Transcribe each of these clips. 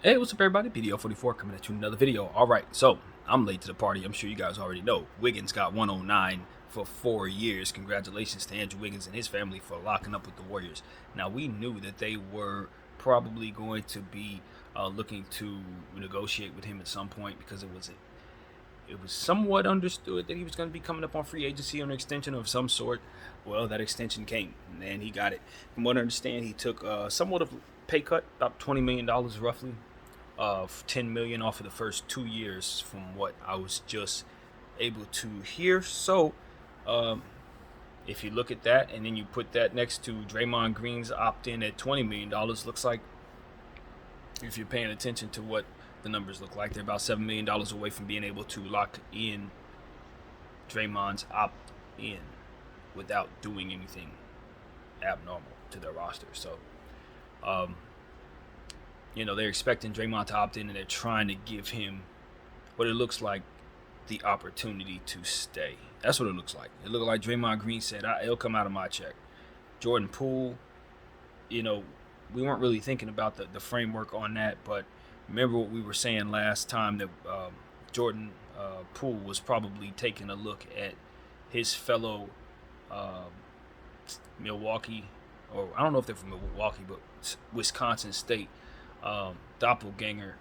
Hey, what's up, everybody? BDO44 coming at you another video. All right, so I'm late to the party. I'm sure you guys already know. Wiggins got 109 for 4 years. Congratulations to Andrew Wiggins and his family for locking up with the Warriors. Now, we knew that they were probably going to be looking to negotiate with him at some point because it was somewhat understood that he was going to be coming up on free agency on an extension of some sort. Well, that extension came, and he got it. From what I understand, he took somewhat of a pay cut, about $20 million roughly, of 10 million off of the first 2 years, from what I was just able to hear. So, um, if you look at that and then you put that next to Draymond Green's opt-in at $20 million, looks like, if you're paying attention to what the numbers look like, they're about $7 million away from being able to lock in Draymond's opt-in without doing anything abnormal to their roster. So, um, they're expecting Draymond to opt in, and they're trying to give him what it looks like, the opportunity to stay. That's what it looks like. It looked like Draymond Green said, "It'll come out of my check." Jordan Poole, you know, we weren't really thinking about the framework on that, but remember what we were saying last time, that Jordan Poole was probably taking a look at his fellow um Milwaukee, or I don't know if they're from Milwaukee, but Wisconsin State doppelganger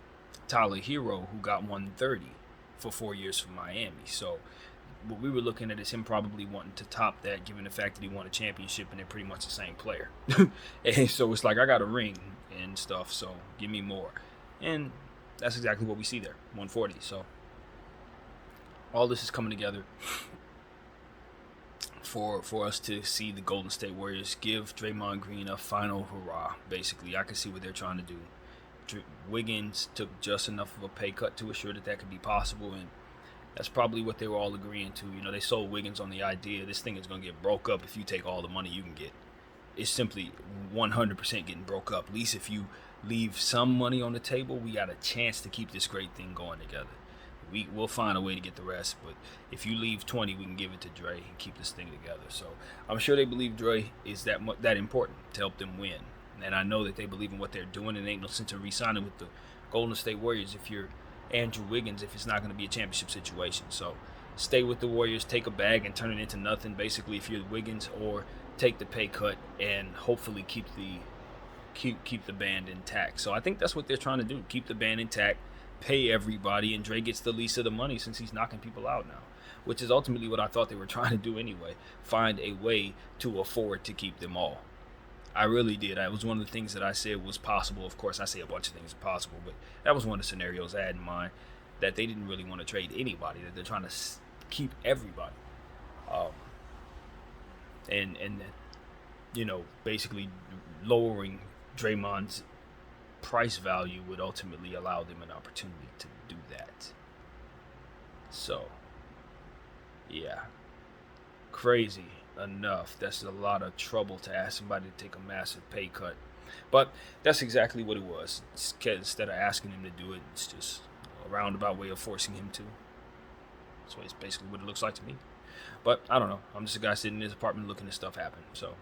Tyler Hero, who got 130 for 4 years from Miami. So what we were looking at is him probably wanting to top that, given the fact that he won a championship and they're pretty much the same player. And so it's like, I got a ring and stuff, so give me more. And that's exactly what we see there, 140. So all this is coming together for us to see the Golden State Warriors give Draymond Green a final hurrah. Basically, I can see what they're trying to do. Wiggins took just enough of a pay cut to assure that that could be possible, and that's probably what they were all agreeing to. They sold Wiggins on the idea this thing is going to get broke up if you take all the money you can get. It's simply 100% getting broke up. At least if you leave some money on the table, we got a chance to keep this great thing going together. We'll find a way to get the rest, but if you leave 20, we can give it to Dre and keep this thing together. So I'm sure they believe Dre is that important to help them win, and I know that they believe in what they're doing. And ain't no sense in re-signing with the Golden State Warriors if you're Andrew Wiggins, if it's not going to be a championship situation. So stay with the Warriors, take a bag and turn it into nothing, basically, if you're Wiggins, or take the pay cut and hopefully keep the band intact. So I think that's what they're trying to do: keep the band intact, pay everybody, and Dre gets the least of the money since he's knocking people out now, which is ultimately what I thought they were trying to do anyway. Find a way to afford to keep them all. I really did. That was one of the things that I said was possible. Of course, I say a bunch of things are possible, but that was one of the scenarios I had in mind, that they didn't really want to trade anybody, that they're trying to keep everybody. Um, and basically lowering Draymond's price value would ultimately allow them an opportunity to do that. So, yeah, crazy enough. That's a lot of trouble to ask somebody to take a massive pay cut. But that's exactly what it was. Instead of asking him to do it, it's just a roundabout way of forcing him to. It's basically what it looks like to me. But I don't know. I'm just a guy sitting in his apartment looking at stuff happen. So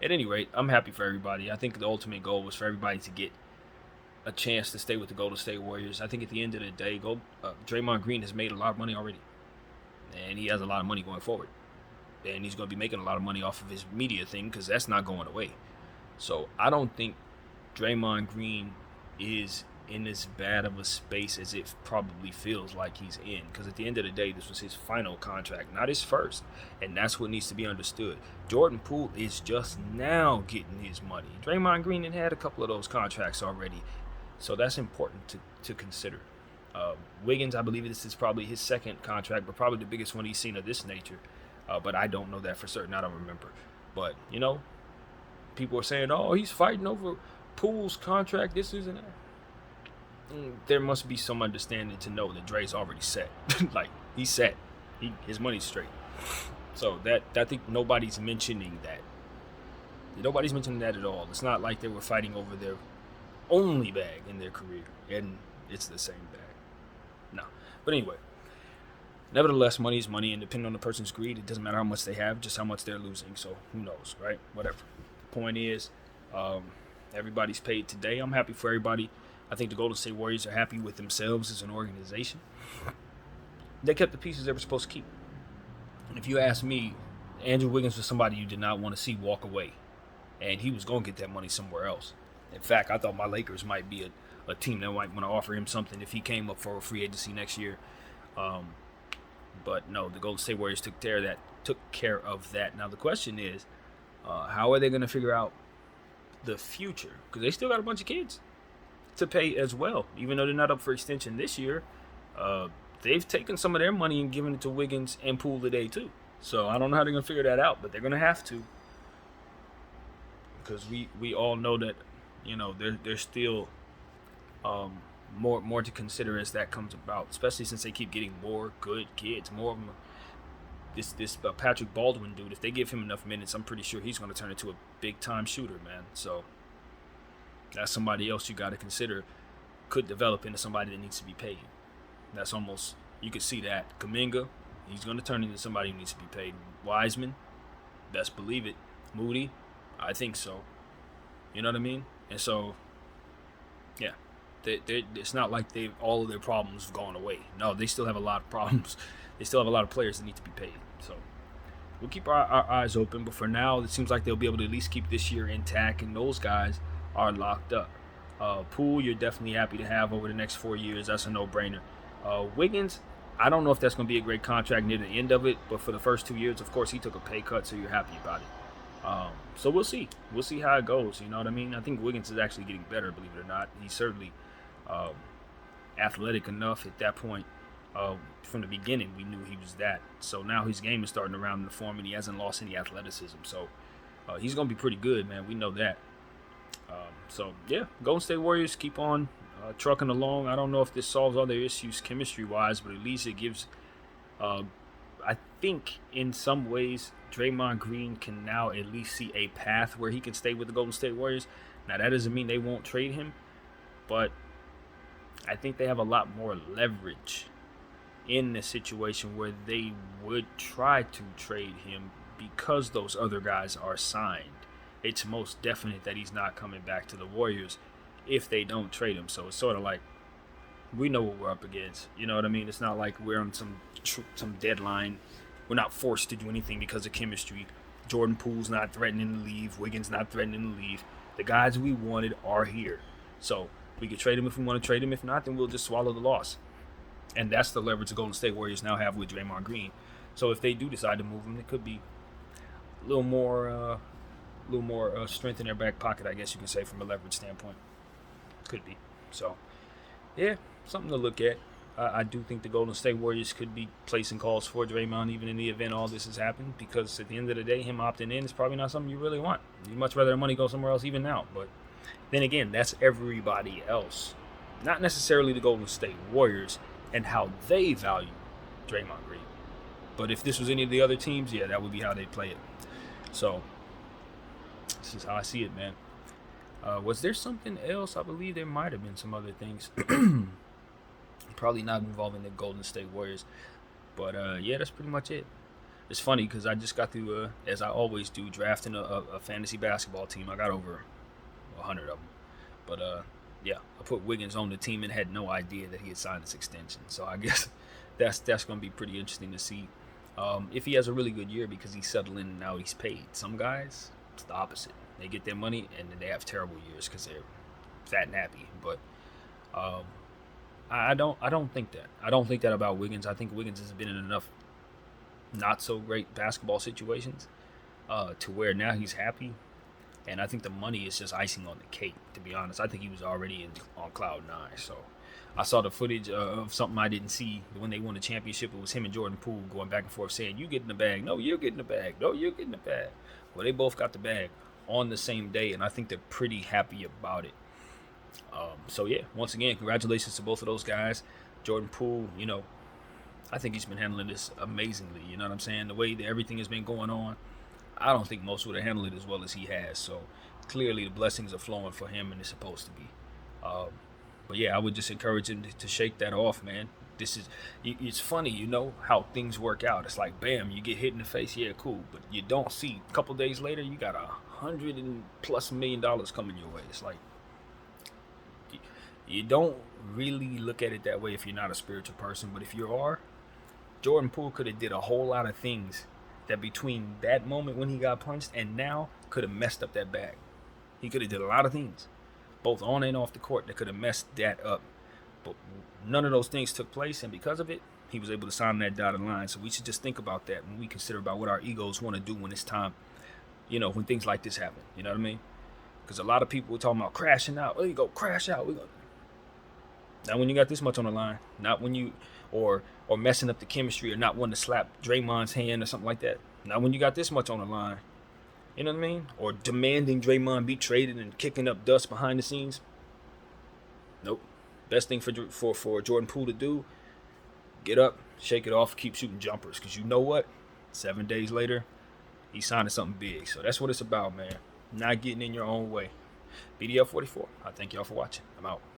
at any rate, I'm happy for everybody. I think the ultimate goal was for everybody to get a chance to stay with the Golden State Warriors. I think at the end of the day, Draymond Green has made a lot of money already, and he has a lot of money going forward. And he's going to be making a lot of money off of his media thing, because that's not going away. So I don't think Draymond Green is in as bad of a space as it probably feels like he's in, because at the end of the day, this was his final contract, not his first, and that's what needs to be understood. Jordan Poole is just now getting his money. Draymond Green had a couple of those contracts already, so that's important to consider. Wiggins, I believe this is probably his second contract, but probably the biggest one he's seen of this nature. But I don't know that for certain. I don't remember. But, people are saying, oh, he's fighting over Poole's contract, this, and that. There must be some understanding to know that Dre's already set. Like, he's set. His money's straight. So that, I think nobody's mentioning that. Nobody's mentioning that at all. It's not like they were fighting over their only bag in their career, and it's the same bag. No. But anyway, nevertheless, money is money, and depending on the person's greed, it doesn't matter how much they have, just how much they're losing. So who knows, right? Whatever. The point is, Everybody's paid today. I'm happy for everybody. I think the Golden State Warriors are happy with themselves as an organization. They kept the pieces they were supposed to keep. If you ask me, Andrew Wiggins was somebody you did not want to see walk away, and he was going to get that money somewhere else. In fact, I thought my Lakers might be a team that might want to offer him something if he came up for a free agency next year. But no, the Golden State Warriors took care of that. Now the question is, how are they going to figure out the future? Because they still got a bunch of kids to pay as well. Even though they're not up for extension this year, they've taken some of their money and given it to Wiggins and Poole today too. So I don't know how they're going to figure that out, but they're going to have to. Because we all know that, there's still more to consider as that comes about, especially since they keep getting more good kids, more of them. This Patrick Baldwin dude, if they give him enough minutes, I'm pretty sure he's going to turn into a big-time shooter, man. So that's somebody else you got to consider could develop into somebody that needs to be paid. That's almost, you could see that. Kuminga, he's going to turn into somebody who needs to be paid. Wiseman, best believe it. Moody, I think so. You know what I mean? And so, yeah. It's not like all of their problems have gone away. No, they still have a lot of problems. They still have a lot of players that need to be paid. So we'll keep our eyes open. But for now, it seems like they'll be able to at least keep this year intact, and those guys are locked up. Poole, you're definitely happy to have over the next 4 years. That's a no-brainer. Wiggins, I don't know if that's going to be a great contract near the end of it, but for the first 2 years, of course, he took a pay cut, so you're happy about it. So we'll see. We'll see how it goes. You know what I mean? I think Wiggins is actually getting better, believe it or not. He's certainly athletic enough at that point. From the beginning, we knew he was that. So now his game is starting to round in the form, and he hasn't lost any athleticism. So he's going to be pretty good, man. We know that. So, yeah, Golden State Warriors keep on trucking along. I don't know if this solves all their issues chemistry-wise, but at least it gives I think in some ways Draymond Green can now at least see a path where he can stay with the Golden State Warriors. Now, that doesn't mean they won't trade him, but I think they have a lot more leverage in the situation where they would try to trade him because those other guys are signed. It's most definite that he's not coming back to the Warriors if they don't trade him. So it's sort of like we know what we're up against. You know what I mean? It's not like we're on some deadline. We're not forced to do anything because of chemistry. Jordan Poole's not threatening to leave. Wiggins not threatening to leave. The guys we wanted are here. So we can trade him if we want to trade him. If not, then we'll just swallow the loss. And that's the leverage the Golden State Warriors now have with Draymond Green. So if they do decide to move him, it could be a little more strength in their back pocket, I guess you can say, from a leverage standpoint. Could be. So, yeah, something to look at. I do think the Golden State Warriors could be placing calls for Draymond even in the event all this has happened, because at the end of the day, him opting in is probably not something you really want. You'd much rather the money go somewhere else even now. But then again, that's everybody else. Not necessarily the Golden State Warriors and how they value Draymond Green. But if this was any of the other teams, yeah, that would be how they'd play it. So, this is how I see it, man. Was there something else? I believe there might have been some other things. Probably not involving the Golden State Warriors. But, yeah, that's pretty much it. It's funny because I just got through, as I always do, drafting a fantasy basketball team. I got over 100 of them. But, yeah, I put Wiggins on the team and had no idea that he had signed this extension. So I guess that's going to be pretty interesting to see if he has a really good year, because he's settling and now he's paid. Some guys, it's the opposite. They get their money and then they have terrible years because they're fat and happy. But I don't think that. I don't think that about Wiggins. I think Wiggins has been in enough not so great basketball situations to where now he's happy. And I think the money is just icing on the cake, to be honest. I think he was already on cloud 9. So I saw the footage of something I didn't see when they won the championship. It was him and Jordan Poole going back and forth saying, "You get in the bag. No, you're getting the bag. No, you're getting the bag." Well, they both got the bag on the same day, and I think they're pretty happy about it. So, yeah, once again, congratulations to both of those guys. Jordan Poole, I think he's been handling this amazingly. You know what I'm saying? The way that everything has been going on, I don't think most would have handled it as well as he has. So clearly the blessings are flowing for him, and it's supposed to be. But yeah, I would just encourage him to shake that off, man. this is, it's funny, how things work out. It's like, bam, you get hit in the face, yeah, cool, but you don't see a couple days later you got $100+ million coming your way. It's like, you don't really look at it that way if you're not a spiritual person. But if you are, Jordan Poole could have did a whole lot of things that between that moment when he got punched and now could have messed up that bag. He could have did a lot of things, both on and off the court, that could have messed that up. But none of those things took place, and because of it, he was able to sign that dotted line. So we should just think about that when we consider about what our egos want to do when it's time, when things like this happen. You know what I mean? Because a lot of people were talking about crashing out. Oh, you go crash out. Not when you got this much on the line. Not when you, or messing up the chemistry, or not wanting to slap Draymond's hand or something like that. Not when you got this much on the line. You know what I mean? Or demanding Draymond be traded and kicking up dust behind the scenes. Nope. Best thing for Jordan Poole to do, get up, shake it off, keep shooting jumpers. Because you know what? 7 days later, he's signing something big. So that's what it's about, man. Not getting in your own way. BDL 44. I thank y'all for watching. I'm out.